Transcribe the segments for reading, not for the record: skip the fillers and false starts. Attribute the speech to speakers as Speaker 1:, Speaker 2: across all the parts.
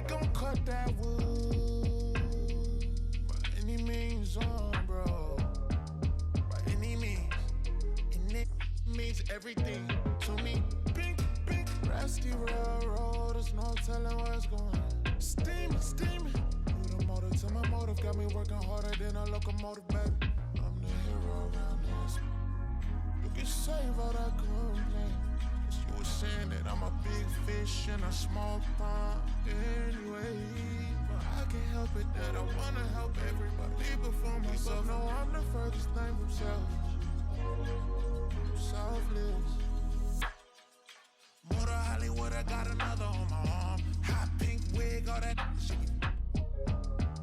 Speaker 1: gon' cut that wood by any means bro. By any means. And it means everything to me. Pink, rusty railroad, there's no telling where it's going. Steaming. You the motor to my motive, got me working harder than a locomotive, baby. I'm the hero around this. You can save all that complaint. Cause you were saying that I'm a big fish in a small pond anyway. But I can't help it that I wanna help everybody before myself. No, I'm the furthest thing from selfless. Motor Hollywood, I got another on my arm. Hot pink wig, all that shit.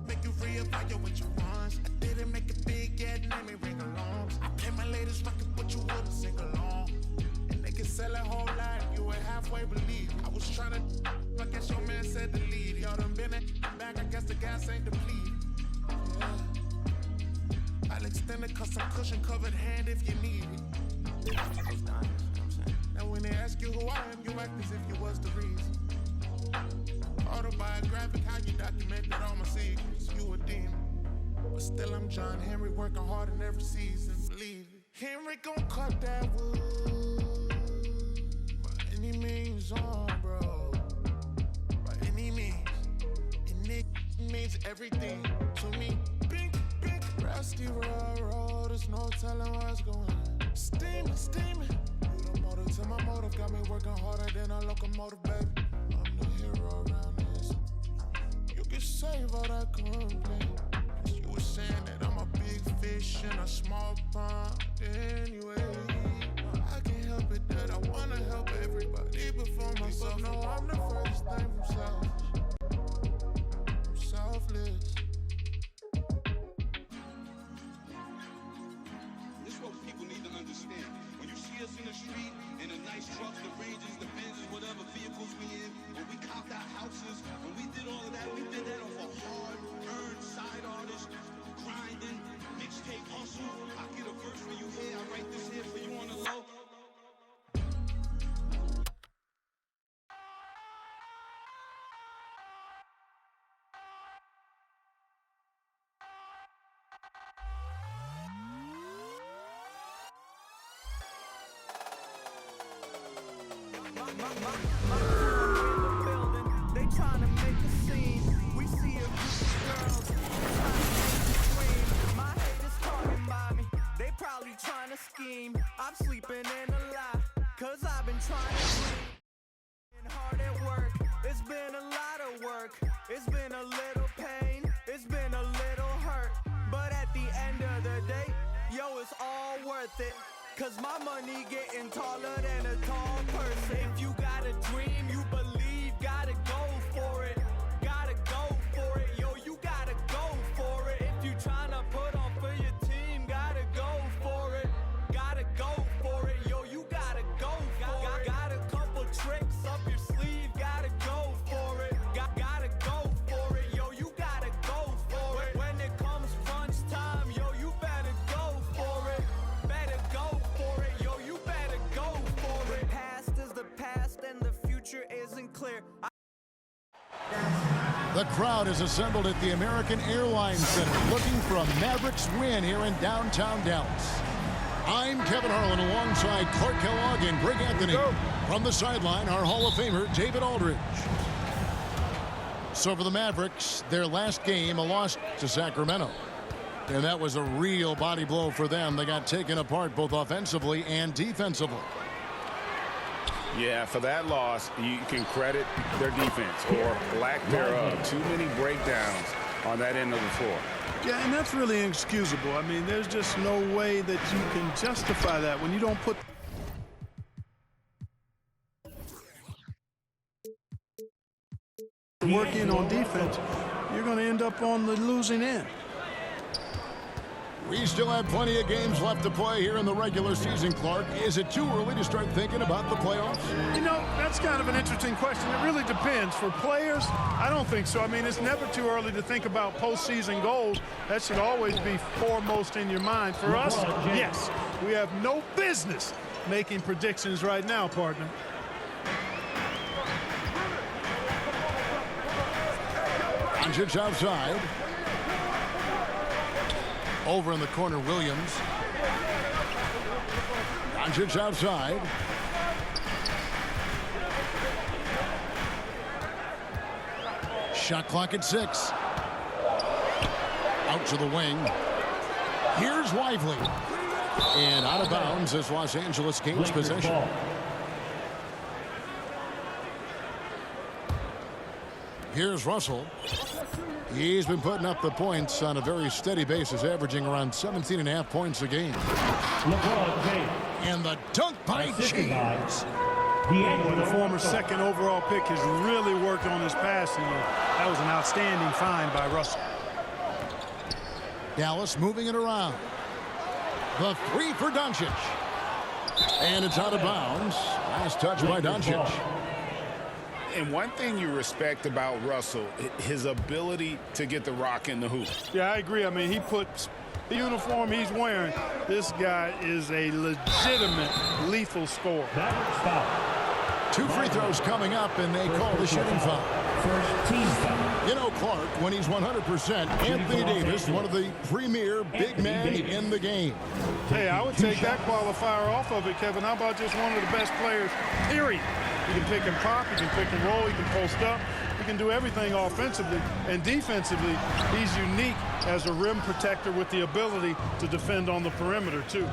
Speaker 1: Make you reevaluate what you want. I didn't make it big yet, name me ring along. I play my latest record, but you wouldn't sing along. And they can sell a whole lot, you would halfway believe. I was trying to, I guess your man said to lead. Y'all done been in back, I guess the gas ain't depleted. Yeah. I'll extend a custom cushion covered hand if you need it. Now when they ask you who I am, you act as if you was the reason. Autobiographic, how you documented all my secrets. You a demon, but still I'm John Henry, working hard in every season. Believe it. Henry gon' cut that wood by any means bro. By any means. And it means everything to me. Pink, rusty railroad, there's no telling where it's going. Steaming. You the motor to my motive, got me working harder than a locomotive, baby. I'm the hero around this. You can save all that complaint. Cause you were saying that I'm a big fish in a small pond anyway. I can't help it that I wanna help everybody before myself. No, I'm the furthest thing from selfless.
Speaker 2: This is what people need to understand. When you see us in the street, in the nice trucks, the Rangers, the Benzes, whatever vehicles we in, when we copped our houses, when we did all of that, we did that off a hard-earned side artist, grinding, mixtape hustle. I get a verse for you here, I write this here for you on the low.
Speaker 3: My crew in the building, they tryna make a scene. We see a group of girls, trying to make me scream. My haters talking about me, they probably tryna scheme. I'm sleeping in a lie, cause I've been trying to dream. Been hard at work, it's been a lot of work. It's been a little pain, it's been a little hurt. But at the end of the day, yo, it's all worth it. Cause my money getting taller than a tall person. If you got a dream, you believe, gotta go for it. Gotta go for it, yo, you gotta go for it. If you tryna put on for your team, gotta go for it. Gotta go for it, yo, you gotta go for it. Got a couple tricks up your sleeve, gotta go for it. Gotta go for it, yo, you gotta go for it. When it comes crunch time, yo, you better go for it. Better go for it, yo, you better go for it. Past is the past and the future isn't clear.
Speaker 4: The crowd is assembled at the American Airlines Center looking for a Mavericks win here in downtown Dallas. I'm Kevin Harlan alongside Clark Kellogg and Greg Anthony. From the sideline, our Hall of Famer, David Aldridge. So for the Mavericks, their last game, a loss to Sacramento. And that was a real body blow for them. They got taken apart both offensively and defensively.
Speaker 5: Yeah, for that loss, you can credit their defense or lack thereof. Too many breakdowns on that end of the floor.
Speaker 6: Yeah, and that's really inexcusable. I mean, there's just no way that you can justify that when you don't put work in on defense. You're going to end up on the losing end.
Speaker 4: We still have plenty of games left to play here in the regular season, Clark. Is it too early to start thinking about the playoffs?
Speaker 6: You know, that's kind of an interesting question. It really depends. For players, I don't think so. I mean, it's never too early to think about postseason goals. That should always be foremost in your mind. For us, yes, we have no business making predictions right now, partner.
Speaker 4: Doncic outside. Over in the corner, Williams. Doncic outside. Shot clock at 6. Out to the wing. Here's Lively. And out of bounds as Los Angeles gains possession. Here's Russell. He's been putting up the points on a very steady basis, averaging around 17.5 points a game. And the dunk by James.
Speaker 6: The former second overall pick has really worked on his passing. That was an outstanding find by Russell.
Speaker 4: Dallas moving it around. The three for Doncic. And it's out of bounds. Last touch by Doncic.
Speaker 5: And one thing you respect about Russell, his ability to get the rock in the hoop.
Speaker 6: Yeah, I agree. I mean, he puts the uniform he's wearing. This guy is a legitimate lethal scorer.
Speaker 4: 2 free throws coming up, and they call the shooting foul.
Speaker 7: First team foul.
Speaker 4: You know, Clark, when he's 100%, Anthony Davis, one of the premier big men in the game.
Speaker 6: Hey, I would take that qualifier off of it, Kevin. How about just one of the best players, period? He can pick and pop, he can pick and roll, he can post up, he can do everything offensively. And defensively, he's unique as a rim protector with the ability to defend on the perimeter, too.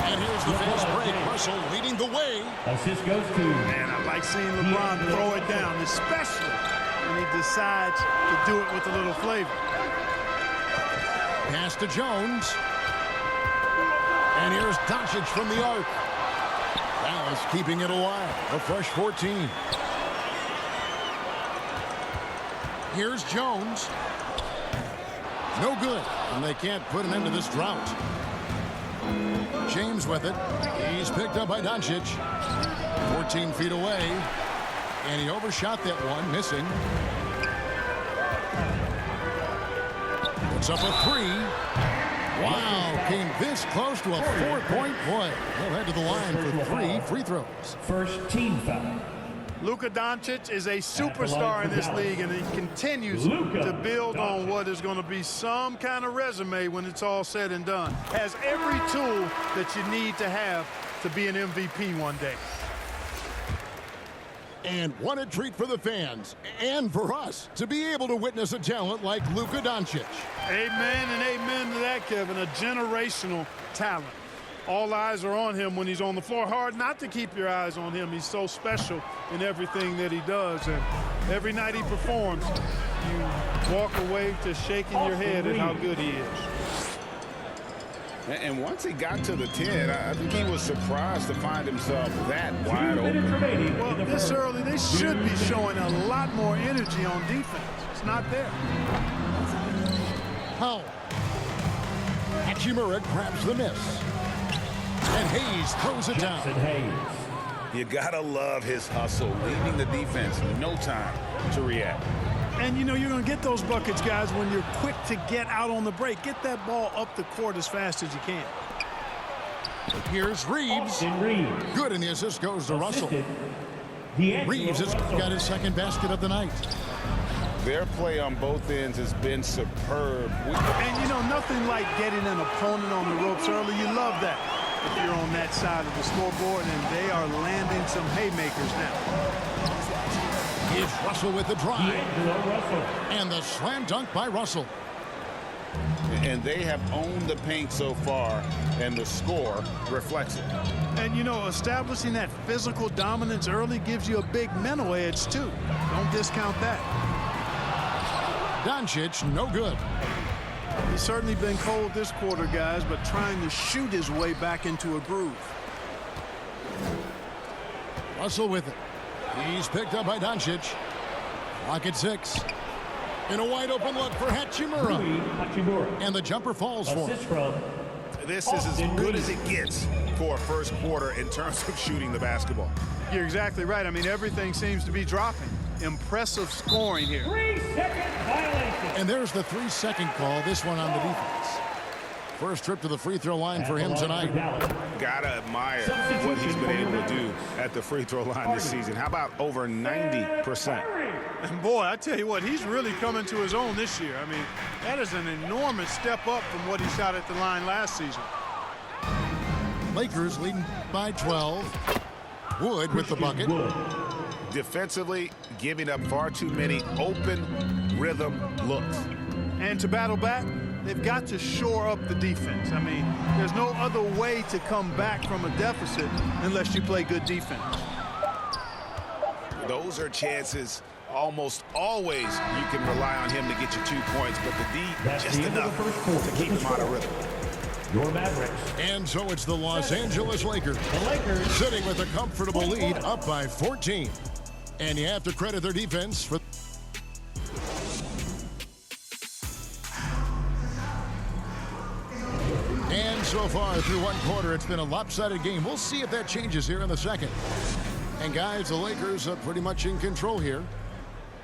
Speaker 4: And here's the fast break. Russell leading the way.
Speaker 7: Assist goes to.
Speaker 6: And I like seeing LeBron throw it down, especially when he decides to do it with a little flavor.
Speaker 4: Pass to Jones. And here's Doncic from the arc. Dallas keeping it alive. A fresh 14. Here's Jones. No good. And they can't put an end to this drought. James with it. He's picked up by Doncic. 14 feet away. And he overshot that one, missing. Puts up a 3. Wow, came this close to a 4-point play. He'll head to the line for 3 free throws.
Speaker 7: First team foul.
Speaker 6: Luka Doncic is a superstar in this league, and he continues to build on what is going to be some kind of resume when it's all said and done. Has every tool that you need to have to be an MVP one day.
Speaker 4: And what a treat for the fans and for us to be able to witness a talent like Luka Doncic.
Speaker 6: Amen and amen to that, Kevin. A generational talent. All eyes are on him when he's on the floor. Hard not to keep your eyes on him. He's so special in everything that he does. And every night he performs, you walk away to shaking your head at how good he is.
Speaker 5: And once he got to the 10, I think he was surprised to find himself that wide open.
Speaker 6: Well, this early, they should be showing a lot more energy on defense. It's not there.
Speaker 4: Powell. Hachimura grabs the miss. And Hayes throws it down.
Speaker 5: You gotta love his hustle, leaving the defense no time to react.
Speaker 6: And, you know, you're going to get those buckets, guys, when you're quick to get out on the break. Get that ball up the court as fast as you can.
Speaker 4: Here's Reeves. Good, and the assist goes to Russell. Reeves has got his second basket of the night.
Speaker 5: Their play on both ends has been superb.
Speaker 6: And, you know, nothing like getting an opponent on the ropes early. You love that if you're on that side of the scoreboard, and they are landing some haymakers now.
Speaker 4: Here's Russell with the drive. And the slam dunk by Russell.
Speaker 5: And they have owned the paint so far, and the score reflects it.
Speaker 6: And, you know, establishing that physical dominance early gives you a big mental edge, too. Don't discount that.
Speaker 4: Doncic, no good.
Speaker 6: He's certainly been cold this quarter, guys, but trying to shoot his way back into a groove.
Speaker 4: Russell with it. He's picked up by Doncic. Clock at 6. In a wide open look for Hachimura. And the jumper falls for him.
Speaker 8: This is as good as it gets for a first quarter in terms of shooting the basketball.
Speaker 6: You're exactly right. I mean, everything seems to be dropping. Impressive scoring here.
Speaker 7: 3-second violation.
Speaker 4: And there's the 3-second call. This one on the defense. First trip to the free throw line for him tonight.
Speaker 8: Gotta admire what he's been able to do at the free throw line this season. How about over 90%?
Speaker 6: And boy, I tell you what, he's really coming to his own this year. I mean, that is an enormous step up from what he shot at the line last season.
Speaker 4: Lakers leading by 12. Wood with the bucket.
Speaker 8: Defensively, giving up far too many open rhythm looks.
Speaker 6: And to battle back, they've got to shore up the defense. I mean, there's no other way to come back from a deficit unless you play good defense.
Speaker 8: Those are chances almost always you can rely on him to get you 2 points, but the D just enough to keep him out of rhythm.
Speaker 7: Your Mavericks.
Speaker 4: And so it's the Los Angeles Lakers.
Speaker 7: The Lakers
Speaker 4: Sitting with a comfortable lead, up by 14. And you have to credit their defense for... And so far through one quarter, it's been a lopsided game. We'll see if that changes here in the second. And guys, the Lakers are pretty much in control here.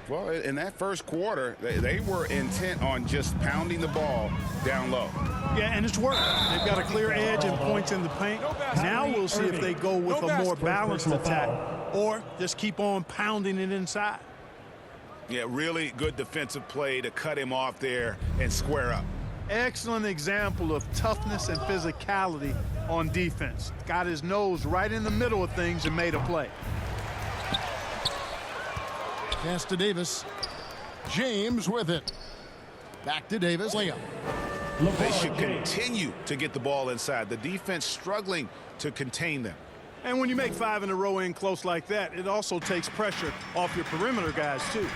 Speaker 8: Well, in that first quarter, they were intent on just pounding the ball down low.
Speaker 6: Yeah, and it's worked. They've got a clear edge and points in the paint. Now we'll see if they go with a more balanced attack or just keep on pounding it inside.
Speaker 8: Yeah, really good defensive play to cut him off there and square up.
Speaker 6: Excellent example of toughness and physicality on defense. Got his nose right in the middle of things and made a play.
Speaker 4: Pass to Davis. James with it. Back to Davis. Layup.
Speaker 8: They should continue to get the ball inside. The defense struggling to contain them.
Speaker 6: And when you make 5 in a row in close like that, it also takes pressure off your perimeter guys, too.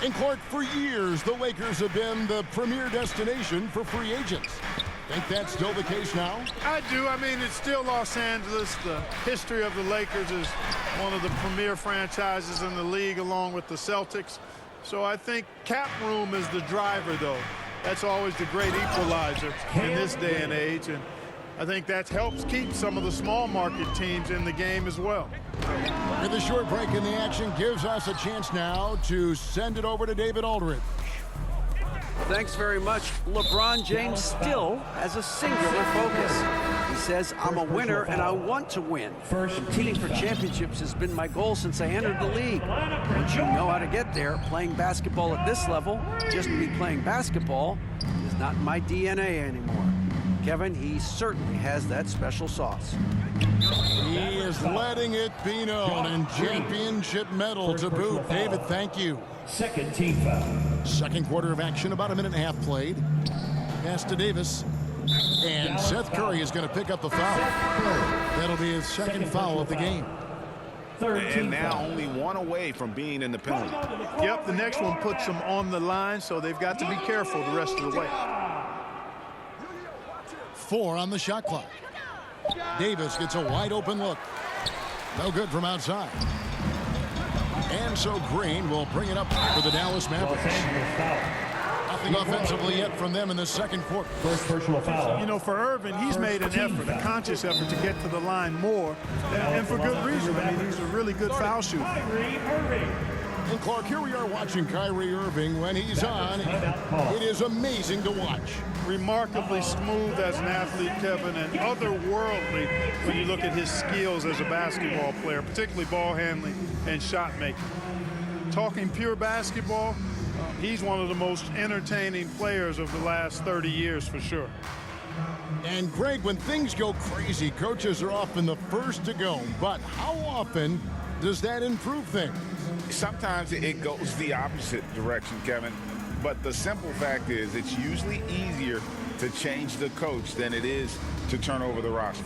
Speaker 4: In court for years, the Lakers have been the premier destination for free agents. Think that's still the case now?
Speaker 6: I do. I mean, it's still Los Angeles. The history of the Lakers is one of the premier franchises in the league, along with the Celtics. So I think cap room is the driver, though. That's always the great equalizer in this day and age. And I think that helps keep some of the small market teams in the game as well.
Speaker 4: With a short break in the action gives us a chance now to send it over to David Aldridge.
Speaker 9: Thanks very much. LeBron James still has a singular focus. He says, I'm a winner and I want to win. Competing for championships has been my goal since I entered the league. Once you know how to get there, playing basketball at this level, just me playing basketball, is not in my DNA anymore. Kevin, he certainly has that special sauce.
Speaker 4: He is letting it be known, and championship medal to boot. David, thank you.
Speaker 7: Second team foul.
Speaker 4: Second quarter of action, about a minute and a half played. Pass to Davis. And Seth Curry is going to pick up the foul. That'll be his second foul of the game.
Speaker 8: And now only one away from being in the penalty.
Speaker 6: Yep, the next one puts them on the line, so they've got to be careful the rest of the way.
Speaker 4: 4 on the shot clock. Davis gets a wide open look. No good from outside. And so Green will bring it up for the Dallas Mavericks. Nothing offensively yet from them in the second quarter.
Speaker 7: First personal foul.
Speaker 6: You know, for Irvin, he's made an effort, a conscious effort to get to the line more, and for good reason. I mean, he's a really good foul shooter.
Speaker 4: And Clark, here we are watching Kyrie Irving when he's on. It is amazing to watch.
Speaker 6: Remarkably smooth as an athlete, Kevin, and otherworldly when you look at his skills as a basketball player, particularly ball handling and shot making. Talking pure basketball, he's one of the most entertaining players of the last 30 years for sure.
Speaker 4: And Greg, when things go crazy, coaches are often the first to go. But how often does that improve things?
Speaker 8: Sometimes it goes the opposite direction, Kevin. But the simple fact is it's usually easier to change the coach than it is to turn over the roster.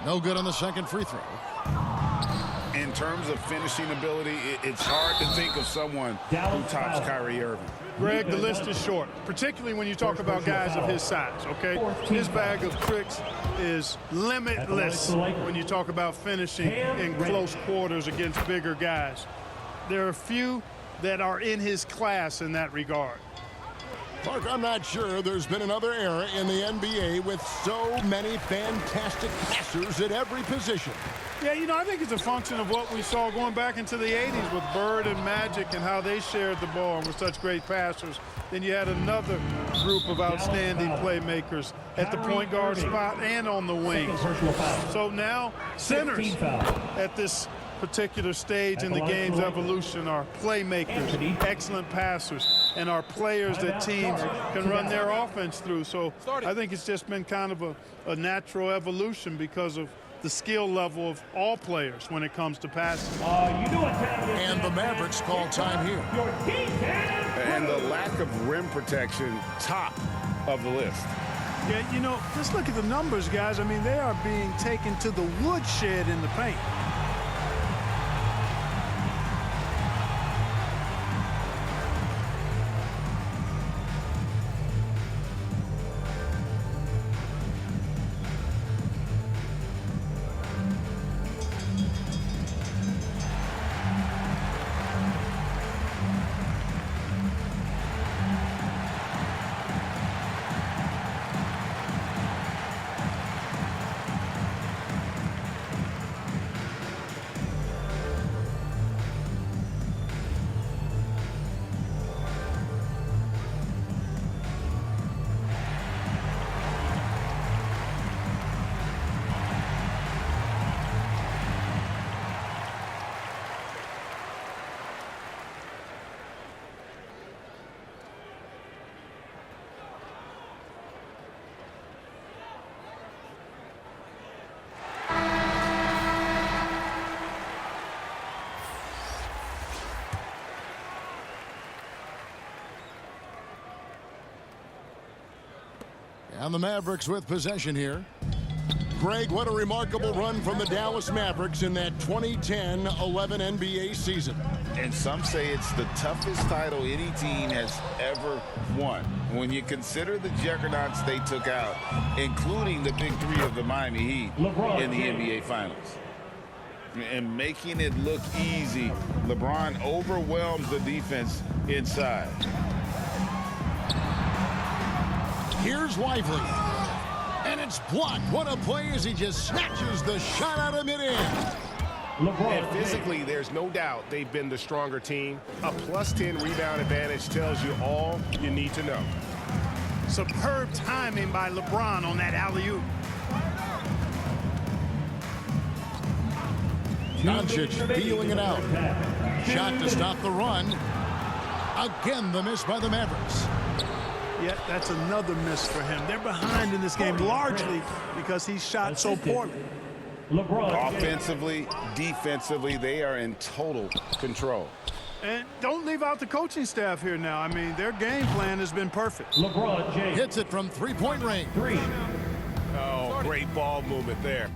Speaker 4: No good on the second free throw.
Speaker 8: In terms of finishing ability, it's hard to think of someone who tops Kyrie Irving.
Speaker 6: Greg, the list is short, particularly when you talk about guys of his size, okay? His bag of tricks is limitless when you talk about finishing in close quarters against bigger guys. There are a few that are in his class in that regard.
Speaker 4: Clark, I'm not sure there's been another era in the NBA with so many fantastic passers at every position.
Speaker 6: Yeah, you know, I think it's a function of what we saw going back into the 80s with Bird and Magic and how they shared the ball and were such great passers. Then you had another group of outstanding playmakers at the point guard spot and on the wings. So now centers at this particular stage in the game's evolution are playmakers, excellent passers, and are players that teams can run their offense through. So I think it's just been kind of a natural evolution because of the skill level of all players when it comes to passing.
Speaker 4: And the Mavericks call time here.
Speaker 8: And the lack of rim protection, top of the list.
Speaker 6: Yeah, you know, just look at the numbers, guys. I mean, they are being taken to the woodshed in the paint.
Speaker 4: And the Mavericks with possession here. Greg, what a remarkable run from the Dallas Mavericks in that 2010-11 NBA season.
Speaker 8: And some say it's the toughest title any team has ever won. When you consider the juggernauts they took out, including the big three of the Miami Heat in the NBA Finals. And making it look easy, LeBron overwhelms the defense inside.
Speaker 4: Here's Lively. And it's blocked. What a play as he just snatches the shot out of mid-end.
Speaker 10: And physically, there's no doubt they've been the stronger team. A +10 rebound advantage tells you all you need to know.
Speaker 6: Superb timing by LeBron on that alley-oop.
Speaker 4: Doncic feeling it out. Shot to stop the run. Again, the miss by the Mavericks.
Speaker 6: Yet that's another miss for him. They're behind in this game largely because he shot so poorly.
Speaker 8: Offensively, defensively, they are in total control.
Speaker 6: And don't leave out the coaching staff here now. I mean, their game plan has been perfect.
Speaker 7: LeBron James
Speaker 4: hits it from three-point range.
Speaker 10: Oh, great ball movement there.